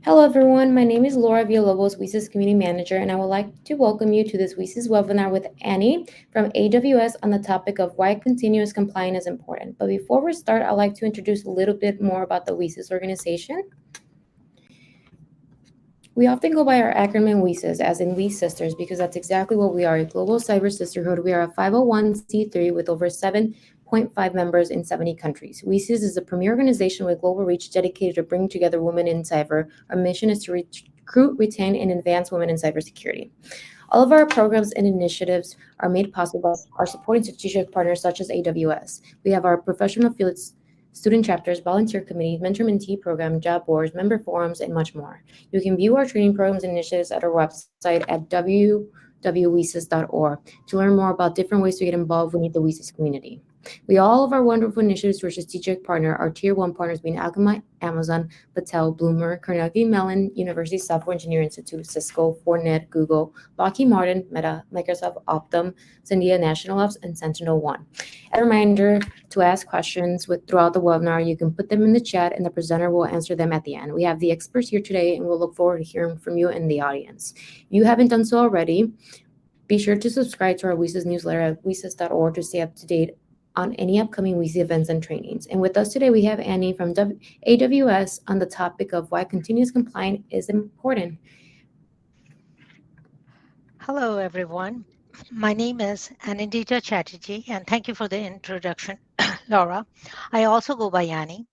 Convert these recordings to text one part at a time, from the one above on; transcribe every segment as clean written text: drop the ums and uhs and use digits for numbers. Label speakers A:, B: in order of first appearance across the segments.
A: Hello everyone, my name is Laura Villalobos, WISA's Community Manager, and I would like to welcome you to this WISA's webinar with Annie from AWS on the topic of why continuous compliance is important. But before we start, I'd like to introduce a little bit more about the WISA's organization. We often go by our acronym WISAs, as in We Sisters, because that's exactly what we are, a global cyber sisterhood. We are a 501c3 with over 7.5 members in 70 countries. WISAs is a premier organization with global reach dedicated to bringing together women in cyber. Our mission is to recruit, retain, and advance women in cybersecurity. All of our programs and initiatives are made possible by our supporting strategic partners such as AWS. We have our professional fields, student chapters, volunteer committees, mentor-mentee program, job boards, member forums, and much more. You can view our training programs and initiatives at our website at www.wisas.org. To learn more about different ways to get involved with the WISAS community. We all of our wonderful initiatives for strategic partner, our tier one partners being Akamai, Amazon, Battelle, Bloomer, Carnegie Mellon, University Software Engineering Institute, Cisco, Fortinet, Google, Lockheed Martin, Meta, Microsoft, Optum, Sandia National Labs, and Sentinel One. As a reminder to ask questions throughout the webinar, you can put them in the chat and the presenter will answer them at the end. We have the experts here today and we'll look forward to hearing from you in the audience. If you haven't done so already, be sure to subscribe to our WISAS newsletter at wisas.org to stay up to date on any upcoming WISA events and trainings. And with us today, we have Annie from AWS on the topic of why continuous compliance is important.
B: Hello, everyone. My name is Anindita Chatterjee, and thank you for the introduction, Laura. I also go by Annie.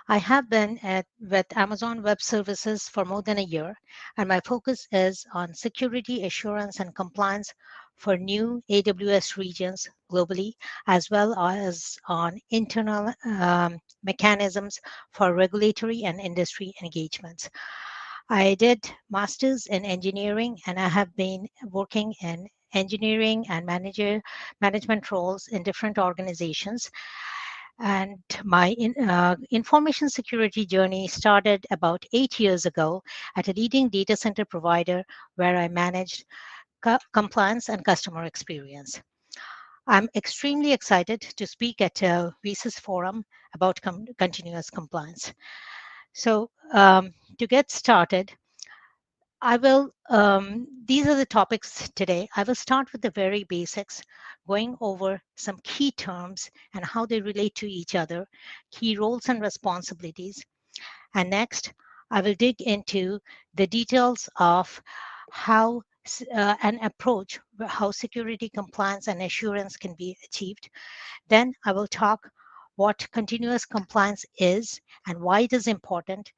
B: I have been with Amazon Web Services for more than a year, and my focus is on security assurance and compliance for new AWS regions globally, as well as on internal mechanisms for regulatory and industry engagements. I did masters in engineering, and I have been working in engineering and management roles in different organizations. And my information security journey started about 8 years ago at a leading data center provider where I managed compliance and customer experience. I'm extremely excited to speak at VISA's forum about continuous compliance. So, to get started, these are the topics today. I will start with the very basics, going over some key terms and how they relate to each other, key roles and responsibilities. And next, I will dig into the details of how an approach, how security compliance and assurance can be achieved. Then I will talk what continuous compliance is and why it is important.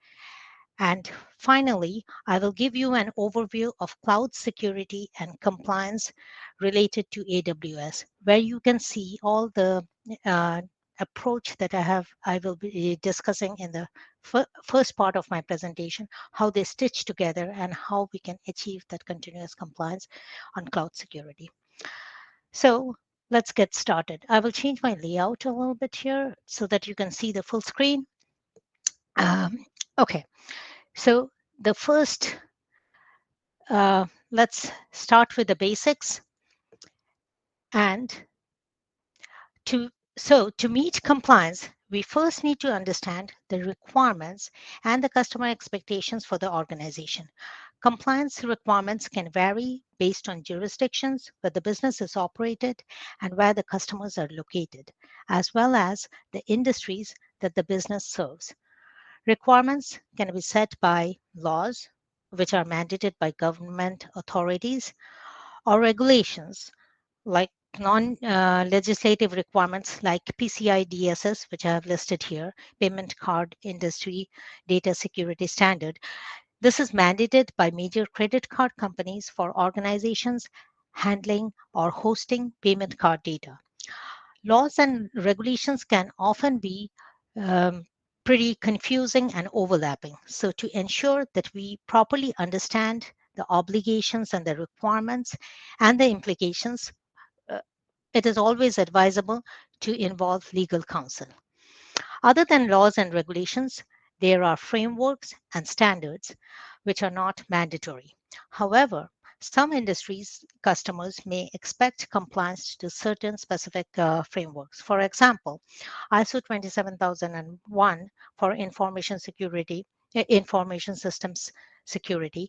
B: And finally, I will give you an overview of cloud security and compliance related to AWS, where you can see all the uh, approach that I will be discussing in the first part of my presentation, how they stitch together and how we can achieve that continuous compliance on cloud security. So let's get started. I will change my layout a little bit here so that you can see the full screen. Um, okay. So the first, let's start with the basics. And to meet compliance, we first need to understand the requirements and the customer expectations for the organization. Compliance requirements can vary based on jurisdictions where the business is operated and where the customers are located, as well as the industries that the business serves. Requirements can be set by laws, which are mandated by government authorities, or regulations like non legislative requirements like PCI DSS, which I have listed here, Payment Card Industry Data Security Standard. This is mandated by major credit card companies for organizations handling or hosting payment card data. Laws and regulations can often be um, pretty confusing and overlapping. So, to ensure that we properly understand the obligations and the requirements and the implications, uh, it is always advisable to involve legal counsel. Other than laws and regulations, there are frameworks and standards which are not mandatory. However, some industries customers may expect compliance to certain specific frameworks. For example, ISO 27001 for information security information systems security.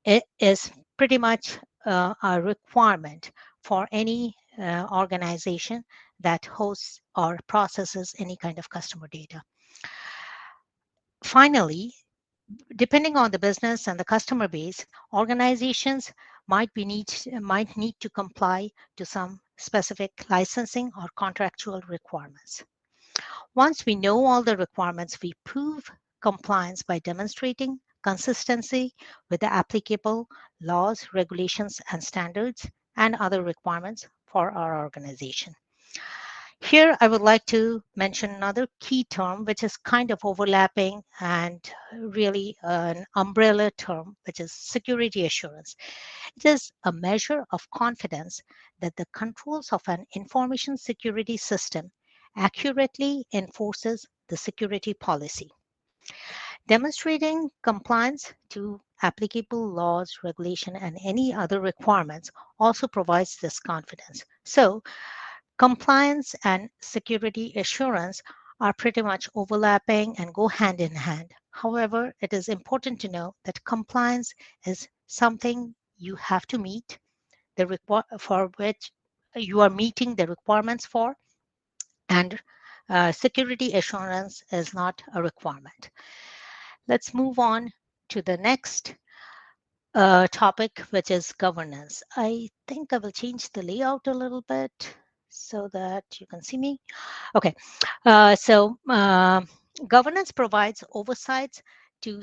B: It is pretty much a requirement for any organization that hosts or processes any kind of customer data. Finally, depending on the business and the customer base, organizations might need to comply to some specific licensing or contractual requirements. Once we know all the requirements, we prove compliance by demonstrating consistency with the applicable laws, regulations, and standards and other requirements for our organization. Here, I would like to mention another key term, which is kind of overlapping and really an umbrella term, which is security assurance. It is a measure of confidence that the controls of an information security system accurately enforces the security policy. Demonstrating compliance to applicable laws, regulation, and any other requirements also provides this confidence. So, compliance and security assurance are pretty much overlapping and go hand in hand. However, it is important to know that compliance is something you have to meet for which you are meeting the requirements for, and security assurance is not a requirement. Let's move on to the next topic, which is governance. I think I will change the layout a little bit so that you can see me. Okay, governance provides oversight to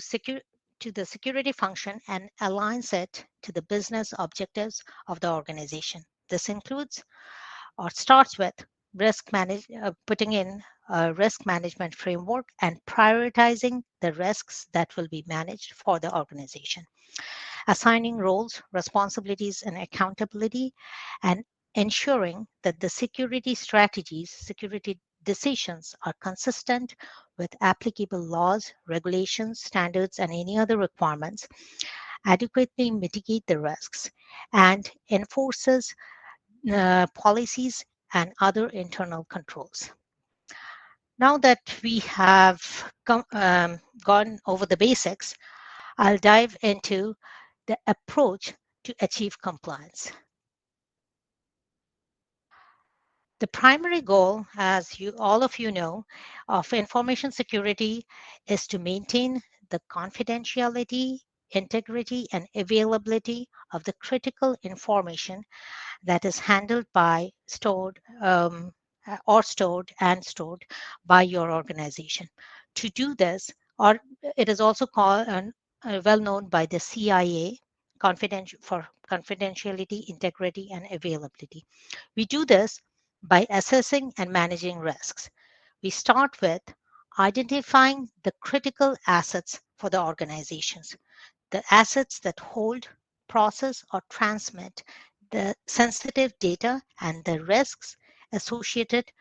B: to the security function and aligns it to the business objectives of the organization. This includes or starts with putting in a risk management framework and prioritizing the risks that will be managed for the organization, assigning roles, responsibilities, and accountability, and ensuring that the security strategies, security decisions are consistent with applicable laws, regulations, standards, and any other requirements, adequately mitigate the risks, and enforces policies and other internal controls. Now that we have gone over the basics, I'll dive into the approach to achieve compliance. The primary goal, as all of you know, of information security is to maintain the confidentiality, integrity, and availability of the critical information that is handled by stored by your organization. To do this, or it is also called well known by the CIA, for confidentiality, integrity, and availability. We do this by assessing and managing risks. We start with identifying the critical assets for the organizations, the assets that hold, process, or transmit the sensitive data and the risks associated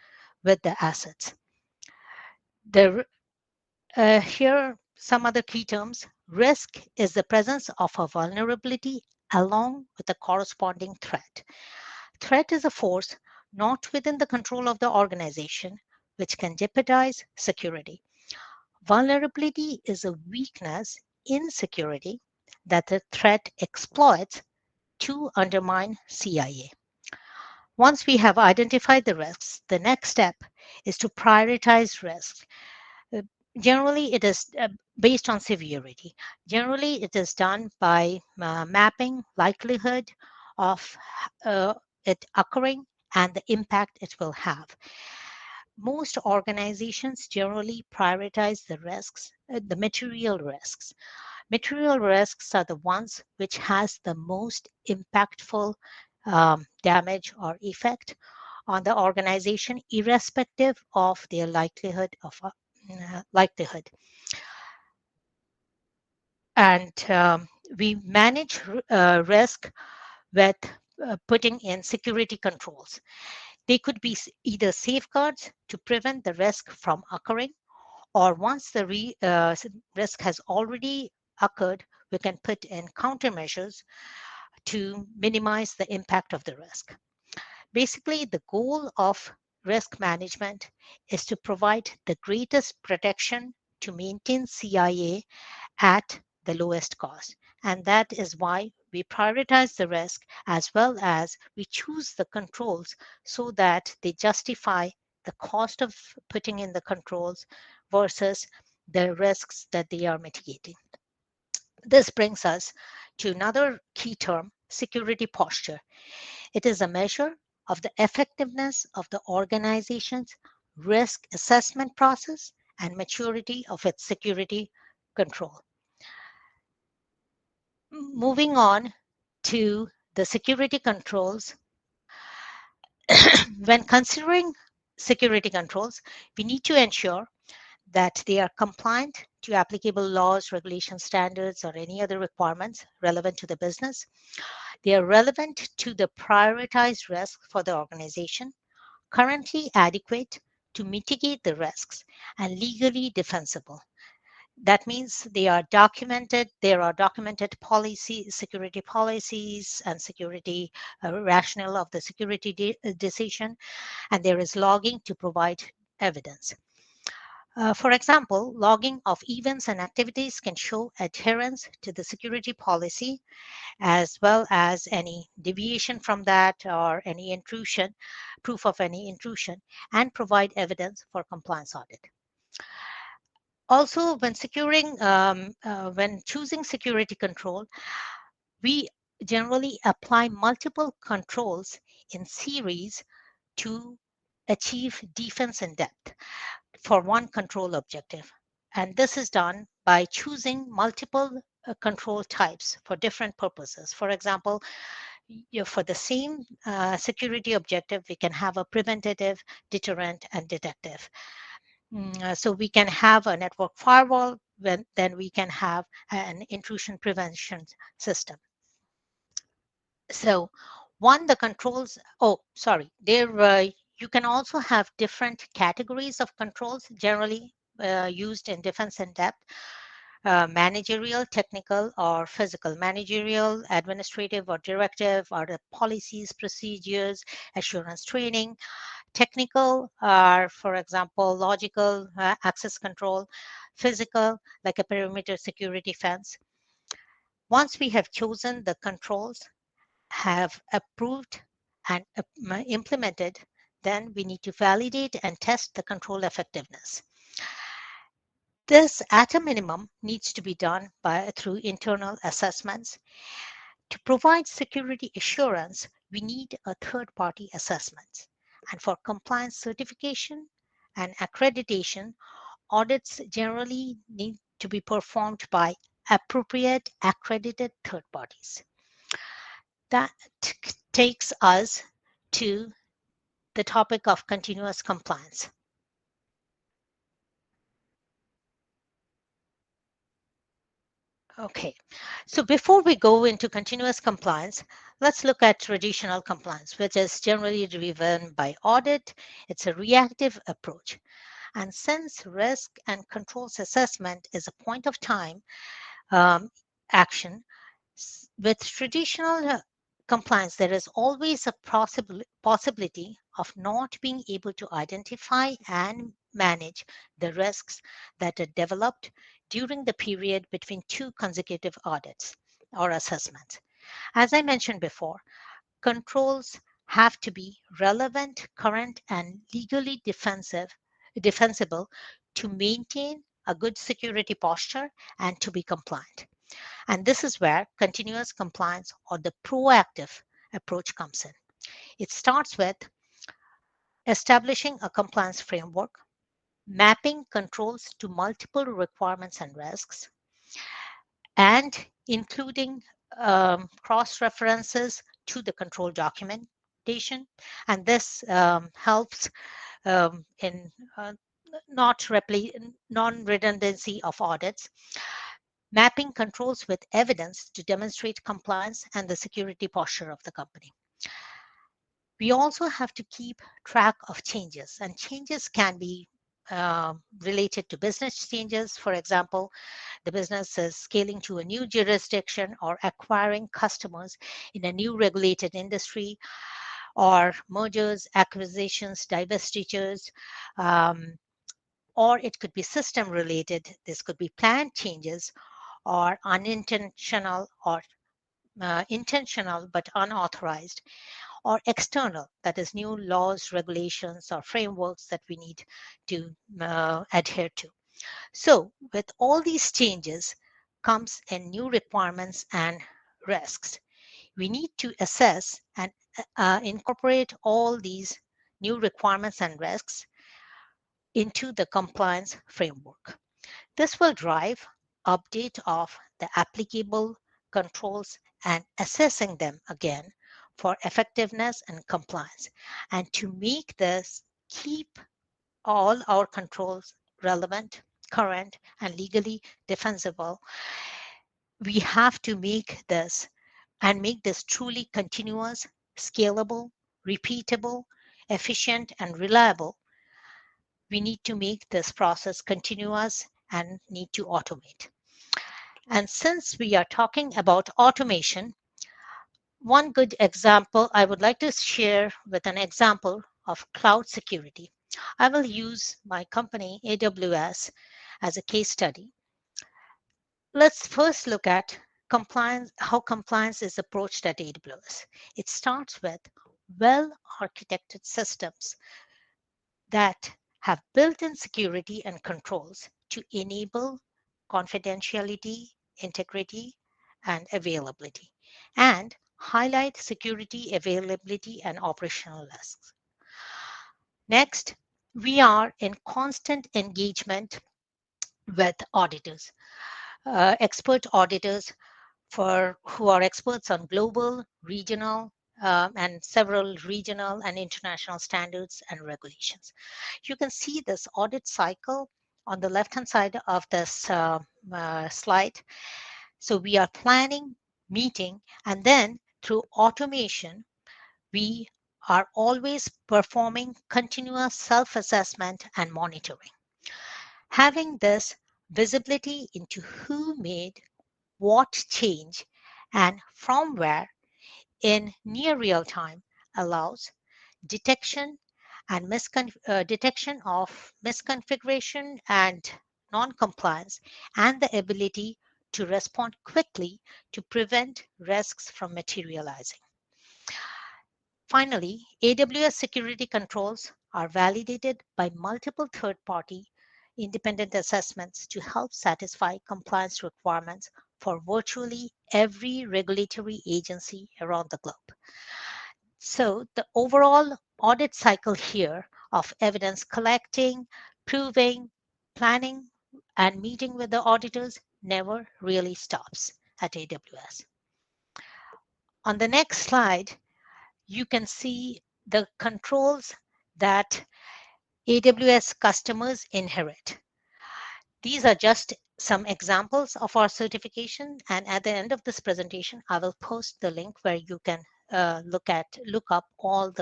B: with the assets. Here are some other key terms. Risk is the presence of a vulnerability along with a corresponding threat. Threat is a force not within the control of the organization, which can jeopardize security. Vulnerability is a weakness in security that the threat exploits to undermine CIA. Once we have identified the risks, the next step is to prioritize risks. Uh, Generally, it is based on severity. Generally, it is done by mapping likelihood of it occurring and the impact it will have. Most organizations generally prioritize the risks, the material risks. Material risks are the ones which has the most impactful damage or effect on the organization, irrespective of their likelihood. And we manage risk with putting in security controls. They could be either safeguards to prevent the risk from occurring, or once the risk has already occurred, we can put in countermeasures to minimize the impact of the risk. Basically, the goal of risk management is to provide the greatest protection to maintain CIA at the lowest cost. And that is why we prioritize the risk as well as we choose the controls so that they justify the cost of putting in the controls versus the risks that they are mitigating. This brings us to another key term, security posture. It is a measure of the effectiveness of the organization's risk assessment process and maturity of its security control. Moving on to the security controls, when considering security controls, we need to ensure that they are compliant to applicable laws, regulations, standards, or any other requirements relevant to the business. They are relevant to the prioritized risk for the organization, currently adequate to mitigate the risks, and legally defensible. That means they are documented. There are documented policy, security policies, and security rationale of the security decision, and there is logging to provide evidence. For example, logging of events and activities can show adherence to the security policy as well as any deviation from that or any intrusion, proof of any intrusion, and provide evidence for compliance audit. Also, when choosing security control, we generally apply multiple controls in series to achieve defense in depth for one control objective. And this is done by choosing multiple control types for different purposes. For example, for the same security objective, we can have a preventative, deterrent, and detective. So we can have a network firewall, then we can have an intrusion prevention system. So the controls, there you can also have different categories of controls generally used in defense in depth. Managerial, technical, or physical. Managerial, administrative, or directive are the policies, procedures, assurance training. Technical are, for example, logical access control. Physical, like a perimeter security fence. Once we have chosen the controls, have approved and implemented, then we need to validate and test the control effectiveness. This, at a minimum, needs to be done through internal assessments. To provide security assurance, we need a third-party assessment. And for compliance certification and accreditation, audits generally need to be performed by appropriate accredited third parties. That takes us to the topic of continuous compliance. Okay, so before we go into continuous compliance, let's look at traditional compliance, which is generally driven by audit. It's a reactive approach. And since risk and controls assessment is a point of time action, with traditional compliance, there is always a possibility of not being able to identify and manage the risks that are developed during the period between two consecutive audits or assessments. As I mentioned before, controls have to be relevant, current, and legally defensible to maintain a good security posture and to be compliant. And this is where continuous compliance or the proactive approach comes in. It starts with establishing a compliance framework, mapping controls to multiple requirements and risks, and including cross references to the control documentation. And this helps in non-redundancy of audits, mapping controls with evidence to demonstrate compliance and the security posture of the company. We also have to keep track of changes, and changes can be related to business changes. For example, the business is scaling to a new jurisdiction or acquiring customers in a new regulated industry, or mergers, acquisitions, divestitures, or it could be system related. This could be planned changes or unintentional or intentional but unauthorized, or external, that is, new laws, regulations, or frameworks that we need to adhere to. So, with all these changes comes in new requirements and risks. We need to assess and incorporate all these new requirements and risks into the compliance framework. This will drive update of the applicable controls and assessing them again for effectiveness and compliance. And to make this keep all our controls relevant, current, and legally defensible, we have to make this truly continuous, scalable, repeatable, efficient, and reliable. We need to make this process continuous and need to automate. And since we are talking about automation, one good example I would like to share with an example of cloud security. I will use my company, AWS, as a case study. Let's first look at compliance, how compliance is approached at AWS. It starts with well architected systems that have built in security and controls to enable confidentiality, integrity, and availability, and highlight security, availability, and operational risks. Next, we are in constant engagement with auditors, expert auditors for who are experts on global, regional, and several regional and international standards and regulations. You can see this audit cycle on the left-hand side of this slide. So we are planning, meeting, and then through automation, we are always performing continuous self-assessment and monitoring. Having this visibility into who made what change and from where in near real time allows detection and detection of misconfiguration and non-compliance, and the ability to respond quickly to prevent risks from materializing. Finally, AWS security controls are validated by multiple third-party independent assessments to help satisfy compliance requirements for virtually every regulatory agency around the globe. So the overall audit cycle here of evidence collecting, proving, planning, and meeting with the auditors never really stops at AWS. On the next slide, you can see the controls that AWS customers inherit. These are just some examples of our certification, and at the end of this presentation, I will post the link where you can look up all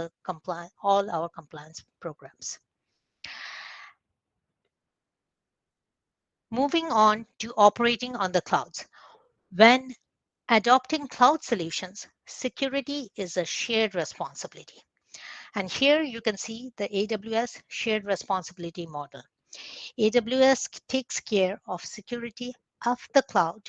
B: our compliance programs. Moving on to operating on the clouds. When adopting cloud solutions, security is a shared responsibility. And here you can see the AWS shared responsibility model. AWS takes care of security of the cloud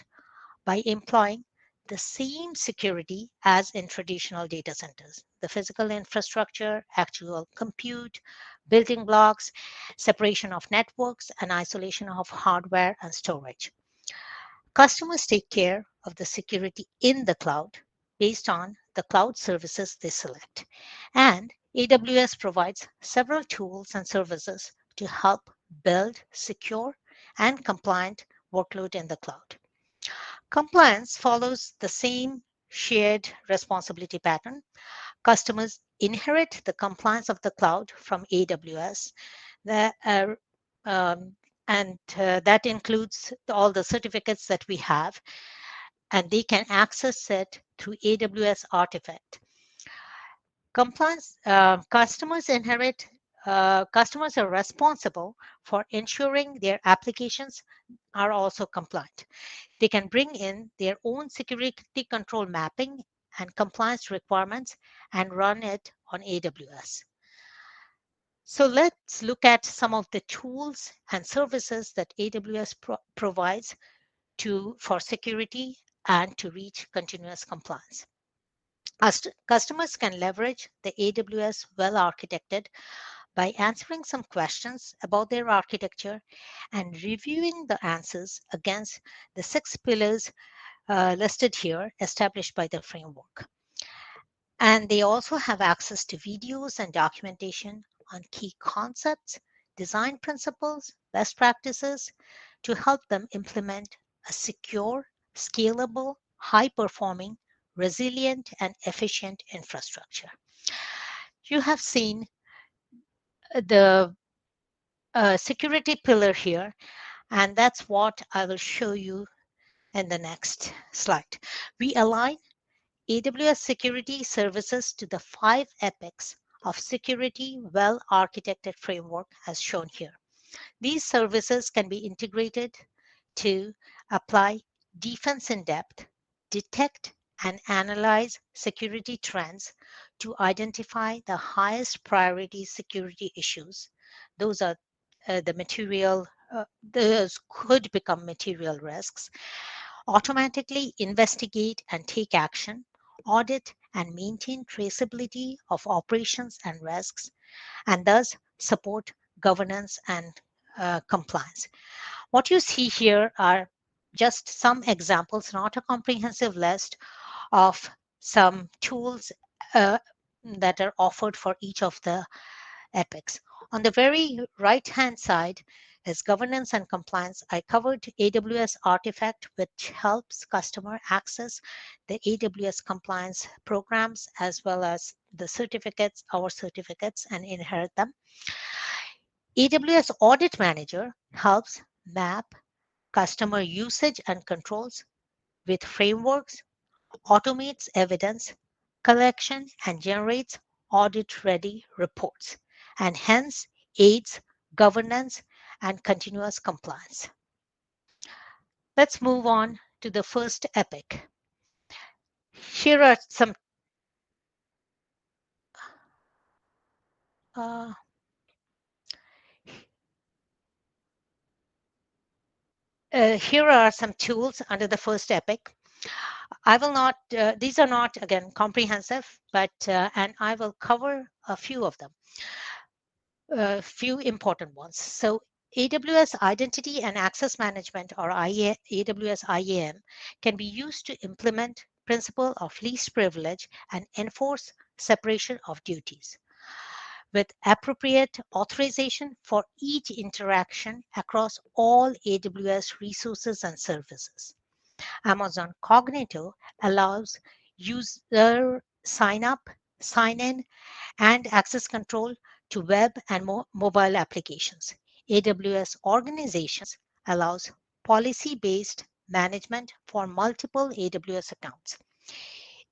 B: by employing the same security as in traditional data centers: the physical infrastructure, actual compute, building blocks, separation of networks, and isolation of hardware and storage. Customers take care of the security in the cloud based on the cloud services they select. And AWS provides several tools and services to help build secure and compliant workload in the cloud. Compliance follows the same shared responsibility pattern. Customers inherit the compliance of the cloud from AWS, the, and that includes all the certificates that we have, and they can access it through AWS Artifact. Compliance customers are responsible for ensuring their applications are also compliant. They can bring in their own security control mapping and compliance requirements and run it on AWS. So let's look at some of the tools and services that AWS provides for security and to reach continuous compliance. Customers can leverage the AWS well architected by answering some questions about their architecture and reviewing the answers against the 6 pillars listed here established by the framework. And they also have access to videos and documentation on key concepts, design principles, best practices to help them implement a secure, scalable, high performing, resilient, and efficient infrastructure. You have seen the security pillar here, and that's what I will show you in the next slide. We align AWS security services to the 5 epics of security well architected framework as shown here. These services can be integrated to apply defense in depth, detect and analyze security trends to identify the highest priority security issues. Those are those could become material risks, automatically investigate and take action, audit and maintain traceability of operations and risks, and thus support governance and compliance. What you see here are just some examples, not a comprehensive list of some tools uh, that are offered for each of the epics. On the very right hand side is governance and compliance. I covered AWS Artifact, which helps customer access the AWS compliance programs as well as the certificates, our certificates, and inherit them. AWS Audit Manager helps map customer usage and controls with frameworks, automates evidence collection, and generates audit ready reports, and hence aids governance and continuous compliance. Let's move on to the first epic. Here are some uh, here are some tools under the first epic. I will not, these are not again comprehensive, but and I will cover a few of them, a few important ones. So AWS Identity and Access Management, or AWS IAM, can be used to implement principle of least privilege and enforce separation of duties with appropriate authorization for each interaction across all AWS resources and services. Amazon Cognito allows user sign up, sign in, and access control to web and mobile applications. AWS Organizations allows policy-based management for multiple AWS accounts.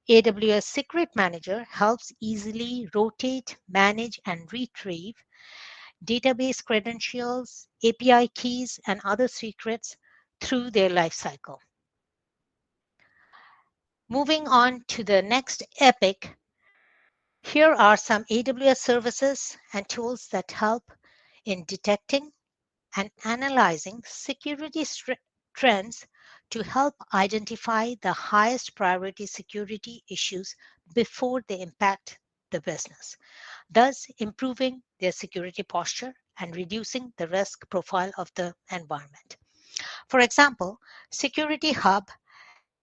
B: AWS Secret Manager helps easily rotate, manage, and retrieve database credentials, API keys, and other secrets through their lifecycle. Moving on to the next epic, here are some AWS services and tools that help in detecting and analyzing security trends to help identify the highest priority security issues before they impact the business, thus improving their security posture and reducing the risk profile of the environment. For example, Security Hub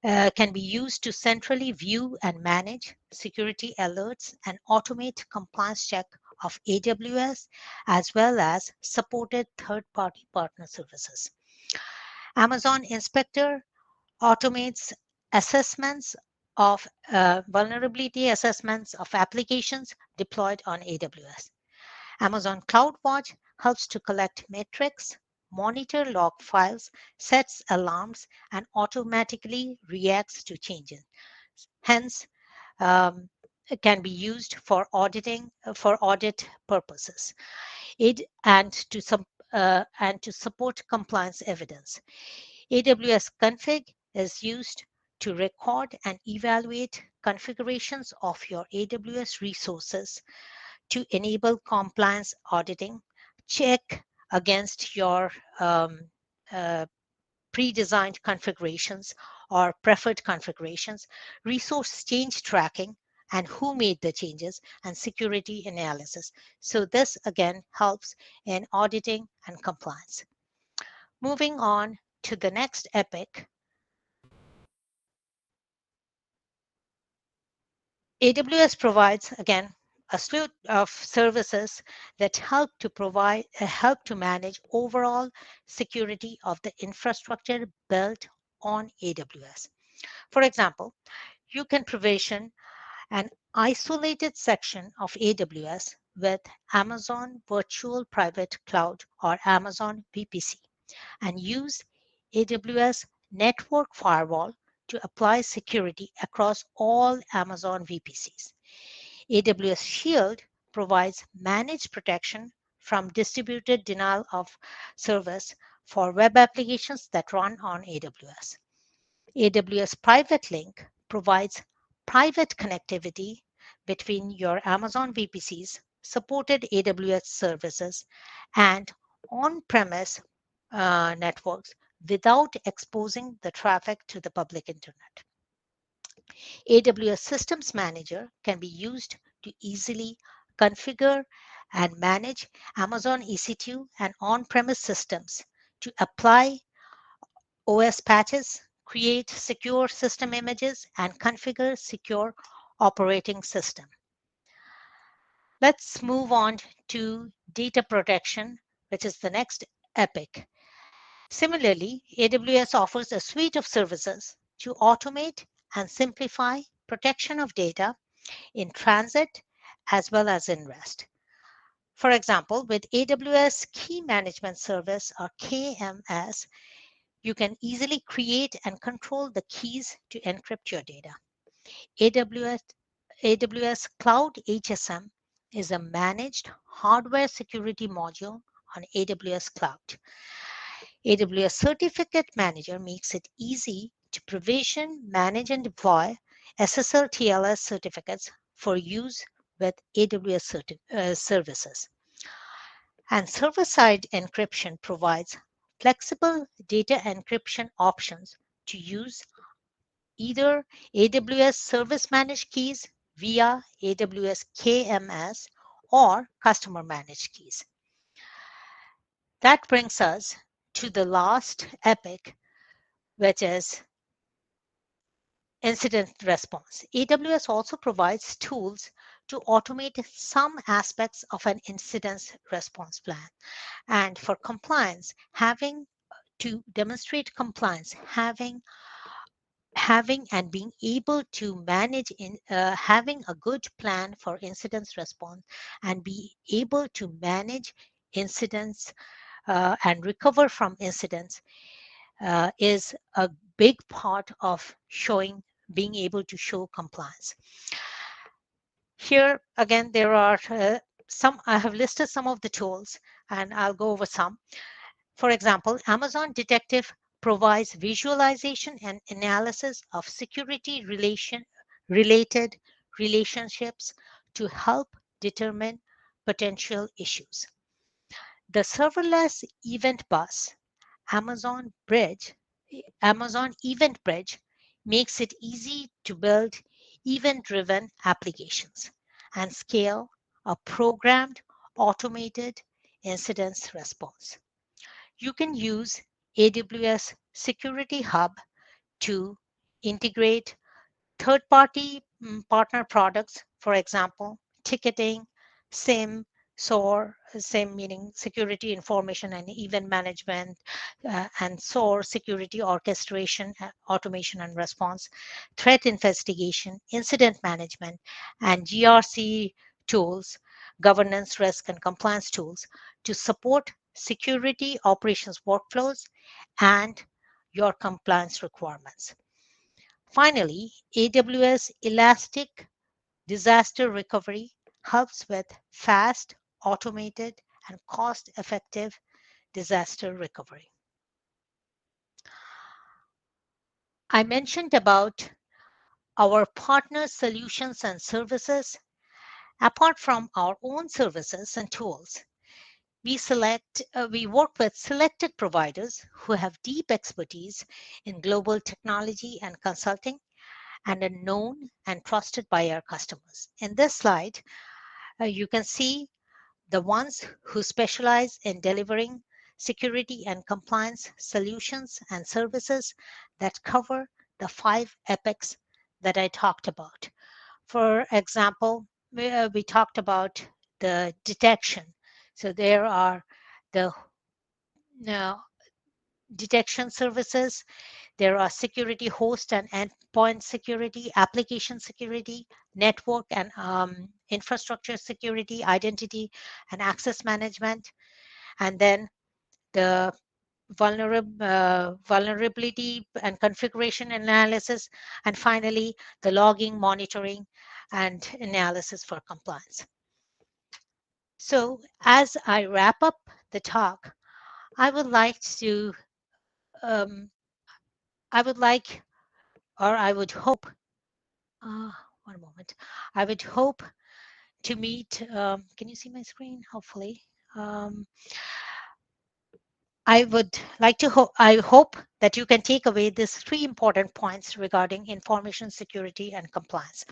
B: can be used to centrally view and manage security alerts and automate compliance check of AWS as well as supported third-party partner services. Amazon Inspector automates assessments of vulnerability assessments of applications deployed on AWS. Amazon CloudWatch helps to collect metrics, monitor log files, sets alarms, and automatically reacts to changes. Hence, it can be used for auditing for audit purposes. It and to support compliance evidence. AWS Config is used to record and evaluate configurations of your AWS resources to enable compliance auditing, check against your uh, pre-designed configurations or preferred configurations, resource change tracking, and who made the changes, and security analysis. So this again helps in auditing and compliance. Moving on to the next epic, AWS provides again a slew of services that help to manage overall security of the infrastructure built on AWS. For example, you can provision an isolated section of AWS with Amazon Virtual Private Cloud or Amazon VPC and use AWS Network Firewall to apply security across all Amazon VPCs. AWS Shield provides managed protection from distributed denial of service for web applications that run on AWS. AWS Private Link provides private connectivity between your Amazon VPCs, supported AWS services, and on premise networks without exposing the traffic to the public internet. AWS Systems Manager can be used to easily configure and manage Amazon EC2 and on premise systems to apply OS patches, create secure system images, and configure secure operating system. Let's move on to data protection, which is the next epic. Similarly, AWS offers a suite of services to automate and simplify protection of data in transit as well as in rest. For example, with AWS Key Management Service or KMS, you can easily create and control the keys to encrypt your data. AWS, AWS Cloud HSM is a managed hardware security module on AWS Cloud. AWS Certificate Manager makes it easy to provision, manage, and deploy SSL TLS certificates for use with AWS services. And server-side encryption provides flexible data encryption options to use either AWS Service Managed Keys via AWS KMS or Customer Managed Keys. That brings us to the last epic, which is incident response. AWS also provides tools to automate some aspects of an incident response plan. And for compliance, having to demonstrate compliance, having and being able to manage having a good plan for incidents response and be able to manage incidents and recover from incidents is a big part of being able to show compliance. Here again, there are I have listed some of the tools and I'll go over some. For example, Amazon Detective provides visualization and analysis of security related relationships to help determine potential issues. The serverless event bus, Amazon Bridge, Amazon Event Bridge makes it easy to build event-driven applications and scale a programmed automated incident response. You can use AWS Security Hub to integrate third-party partner products, for example, ticketing, SIM, SOAR, SIM meaning security information and event management, and SOAR, security orchestration, automation and response, threat investigation, incident management, and GRC tools, governance, risk, and compliance tools to support security operations workflows and your compliance requirements. Finally, AWS Elastic Disaster Recovery helps with fast, automated, and cost-effective disaster recovery. I mentioned about our partner solutions and services, Apart from our own services and tools, we work with selected providers who have deep expertise in global technology and consulting and are known and trusted by our customers. In this slide, you can see the ones who specialize in delivering security and compliance solutions and services that cover the 5 epics that I talked about. For example, we talked about the detection. So there are the uh, detection services, there are security host and endpoint security, application security, network and infrastructure security, identity and access management, and then the vulnerability and configuration analysis, and finally, the logging, monitoring, and analysis for compliance. So as I wrap up the talk, I would like to, um, I would like, or I would hope, uh, one moment, I would hope to meet, can you see my screen? Hopefully. Um, I hope that you can take away these 3 important points regarding information security and compliance.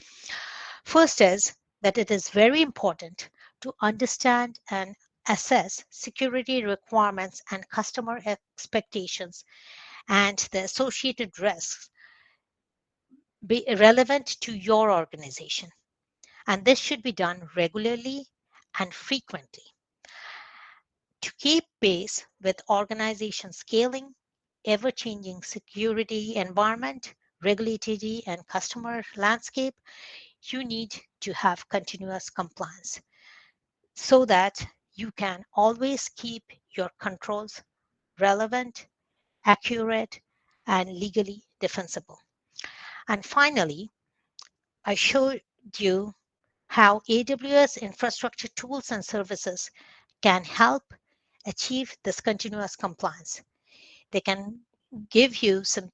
B: First is that it is very important to understand and assess security requirements and customer expectations and the associated risks be relevant to your organization. And this should be done regularly and frequently. To keep pace with organization scaling, ever-changing security environment, regulatory and customer landscape, you need to have continuous compliance so that you can always keep your controls relevant, accurate, and legally defensible. And finally, I showed you how AWS infrastructure tools and services can help achieve this continuous compliance. They can give you some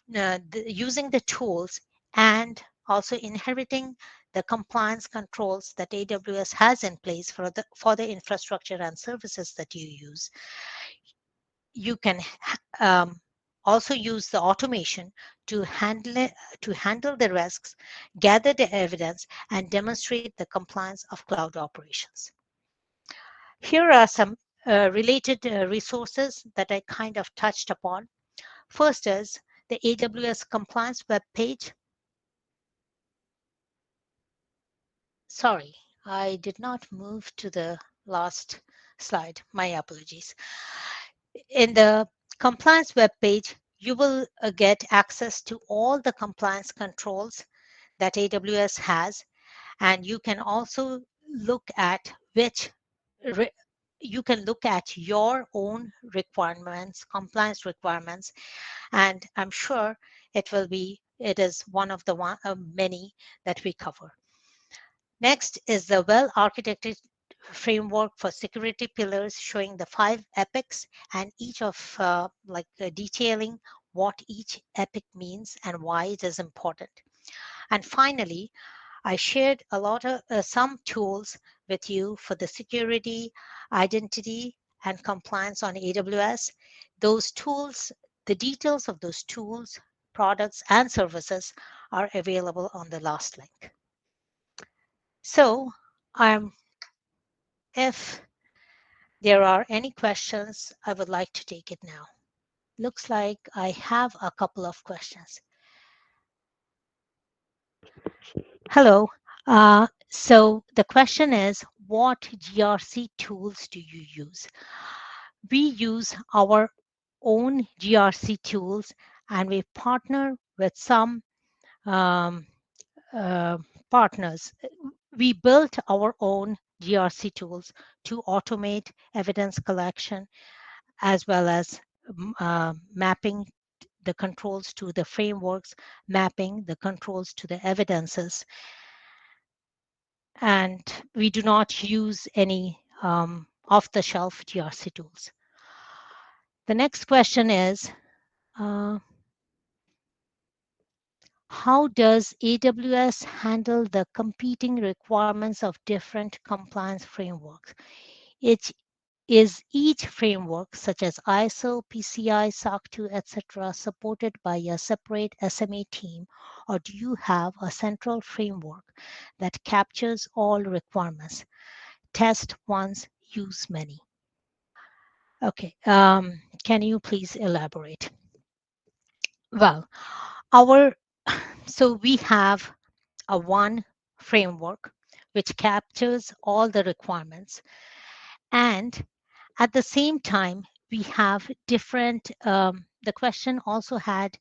B: using the tools and also inheriting the compliance controls that AWS has in place for the infrastructure and services that you use. You can also use the automation to handle the risks, gather the evidence, and demonstrate the compliance of cloud operations. Here are some related resources that I kind of touched upon. First is the AWS compliance web page. Sorry, I did not move to the last slide. My apologies. In the compliance web page, you will get access to all the compliance controls that AWS has, and you can also look at you can look at your own requirements, compliance requirements, and I'm sure it is one of the many that we cover. Next is the well-architected framework for security pillars showing the 5 epics and each of detailing what each epic means and why it is important. And finally, I shared a lot of some tools with you for the security, identity, and compliance on AWS. Those tools, the details of those tools, products, and services are available on the last link. So, if there are any questions, I would like to take it now. Looks like I have a couple of questions. Hello. So the question is, what GRC tools do you use? We use our own GRC tools, and we partner with some um, uh, partners. We built our own GRC tools to automate evidence collection as well as mapping the controls to the frameworks, mapping the controls to the evidences. And we do not use any off-the-shelf GRC tools. The next question is, How does AWS handle the competing requirements of different compliance frameworks? It is each framework, such as ISO, PCI, SOC 2, etc., supported by a separate SMA team, or do you have a central framework that captures all requirements? Test once, use many. Okay, can you please elaborate? Well, our so we have a one framework which captures all the requirements, and at the same time we have different the question also had,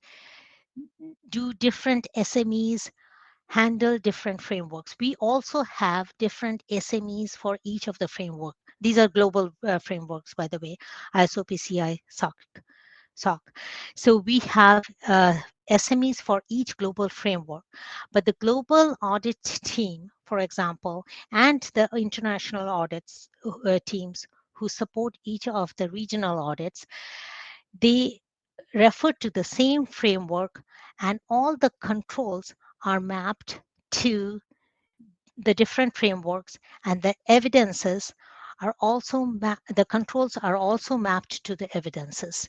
B: do different SMEs handle different frameworks? We also have different SMEs for each of the framework. These are global frameworks, by the way: ISO, PCI, SOC. So we have SMEs for each global framework. But the global audit team, for example, and the international audits teams who support each of the regional audits, they refer to the same framework, and all the controls are mapped to the different frameworks, and the evidences are also the controls are also mapped to the evidences.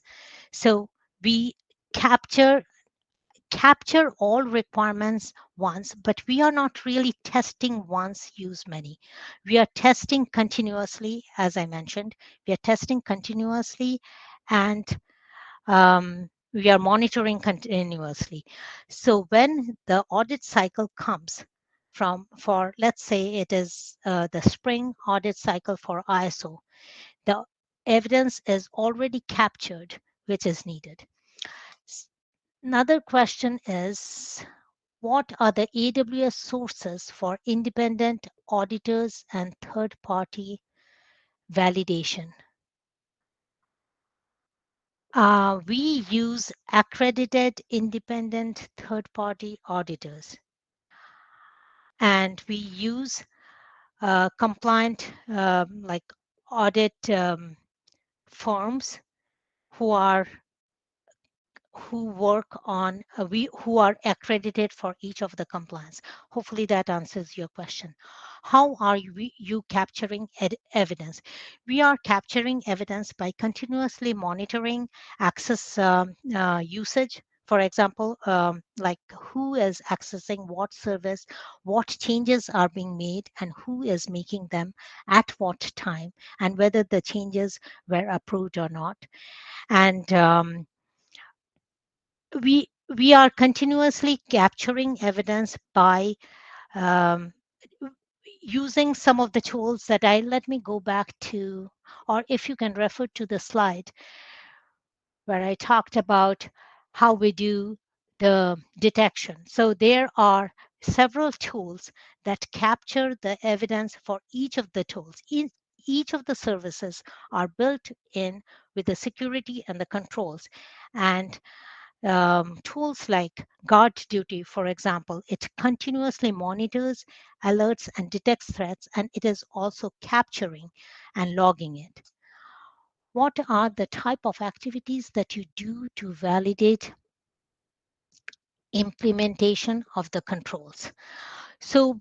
B: So we capture all requirements once, but we are not really testing once, use many. We are testing continuously, as I mentioned. We are testing continuously, and we are monitoring continuously. So when the audit cycle comes for, let's say it is the spring audit cycle for ISO, the evidence is already captured, which is needed. Another question is, what are the AWS sources for independent auditors and third-party validation? We use accredited independent third-party auditors, and we use compliant like audit firms who are who work on we who are accredited for each of the compliance. Hopefully that answers your question. How are you capturing evidence? We are capturing evidence by continuously monitoring access usage. For example, like who is accessing what service, what changes are being made, and who is making them at what time, and whether the changes were approved or not. And we are continuously capturing evidence by um, using some of the tools that let me go back to, or if you can refer to the slide where I talked about how we do the detection. So there are several tools that capture the evidence for each of the tools. Each of the services are built in with the security and the controls. And tools like Guard Duty, for example, it continuously monitors, alerts, and detects threats, and it is also capturing and logging it. What are the type of activities that you do to validate implementation of the controls? So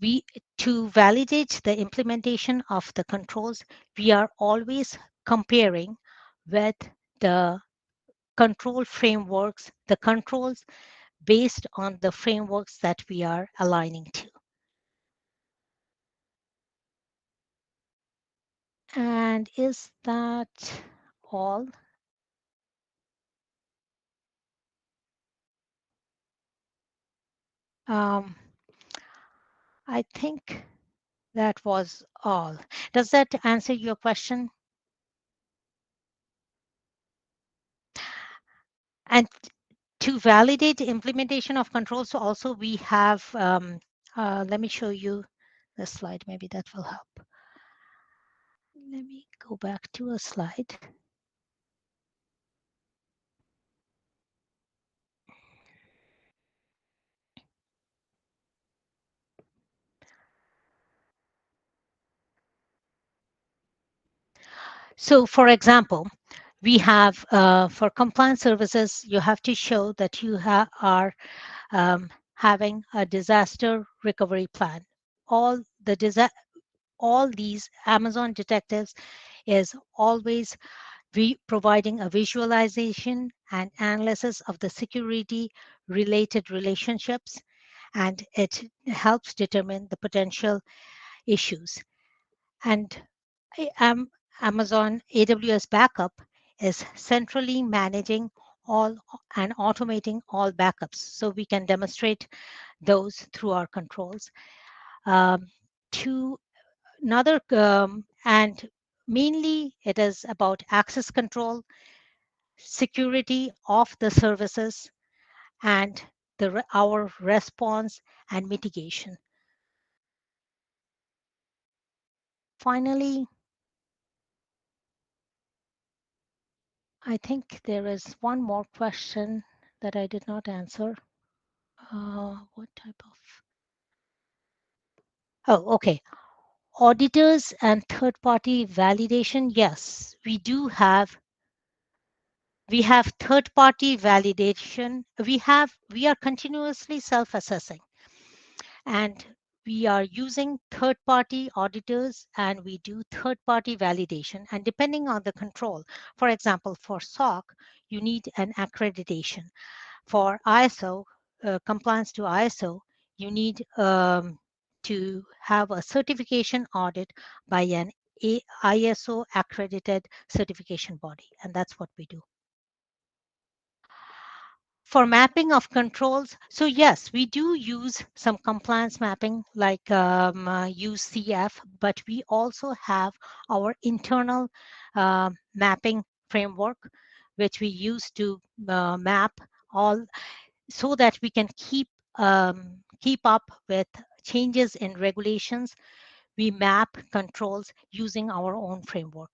B: to validate the implementation of the controls, we are always comparing with the control frameworks, the controls based on the frameworks that we are aligning to. And is that all? Um, I think that was all. Does that answer your question? And to validate the implementation of controls, also we have, let me show you the slide, maybe that will help. Let me go back to a slide. So for example, we have for compliance services, you have to show that you are having a disaster recovery plan. All all these Amazon detectives is always providing a visualization and analysis of the security related relationships, and it helps determine the potential issues. And Am- Amazon AWS Backup is centrally managing all and automating all backups. So we can demonstrate those through our controls. Um, to another, and mainly it is about access control, security of the services, and our response and mitigation. Finally, I think there is one more question that I did not answer. What type of? Oh, okay. Auditors and third-party validation. Yes, we have third-party validation. We are continuously self-assessing, and we are using third-party auditors, and we do third-party validation. And depending on the control, for example, for SOC, you need an accreditation. For ISO, compliance to ISO, you need to have a certification audit by an ISO accredited certification body, and that's what we do. For mapping of controls, so yes, we do use some compliance mapping like UCF, but we also have our internal mapping framework, which we use to map all so that we can keep up with changes in regulations. We map controls using our own framework.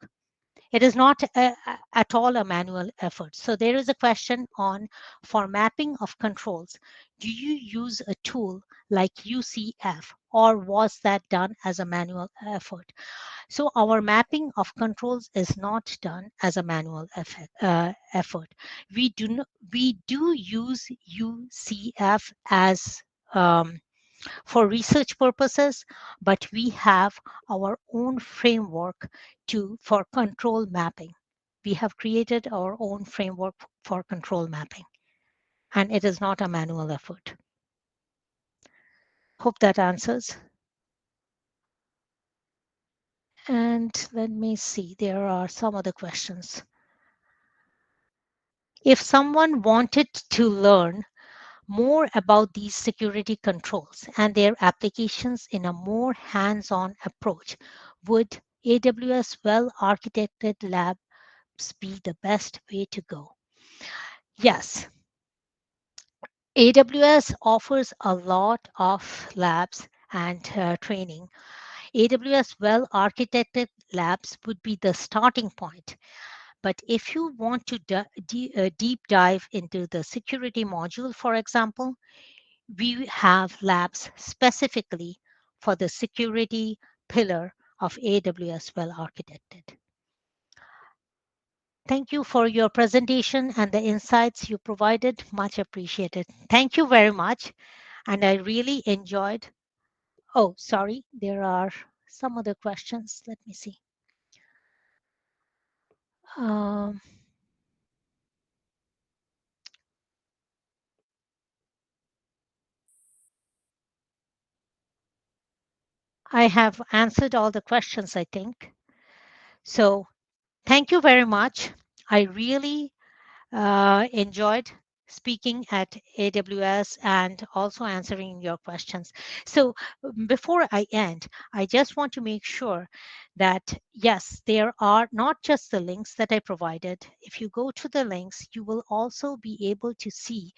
B: It is not at all a manual effort. So there is a question on, for mapping of controls, do you use a tool like UCF, or was that done as a manual effort? So our mapping of controls is not done as a manual effort. We do use UCF as for research purposes, but we have our own framework for control mapping. We have created our own framework for control mapping, and it is not a manual effort. Hope that answers. And let me see, there are some other questions. If someone wanted to learn more about these security controls and their applications in a more hands-on approach, would AWS well-architected labs be the best way to go? Yes, AWS offers a lot of labs and training. AWS well-architected labs would be the starting point. But if you want to deep dive into the security module, for example, we have labs specifically for the security pillar of AWS Well Architected. Thank you for your presentation and the insights you provided. Much appreciated. Thank you very much. And I really enjoyed. Oh, sorry, there are some other questions. Let me see. Um, I have answered all the questions, I think. So thank you very much. I really enjoyed speaking at AWS and also answering your questions. So before I end, I just want to make sure that yes, there are not just the links that I provided. If you go to the links, you will also be able to see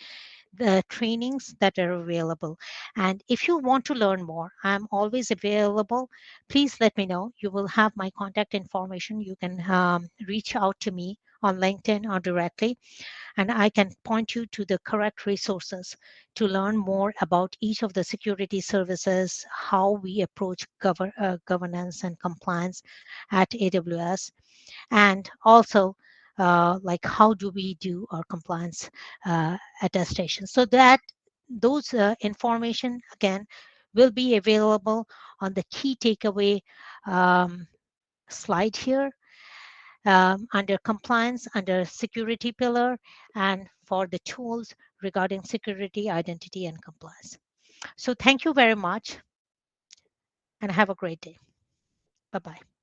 B: the trainings that are available. And if you want to learn more, I'm always available. Please let me know. You will have my contact information. You can reach out to me on LinkedIn or directly, and I can point you to the correct resources to learn more about each of the security services, how we approach governance and compliance at AWS, and also like how do we do our compliance attestation. So that those information again will be available on the key takeaway um, slide here under compliance, under security pillar, and for the tools regarding security, identity, and compliance. So thank you very much and have a great day. Bye bye.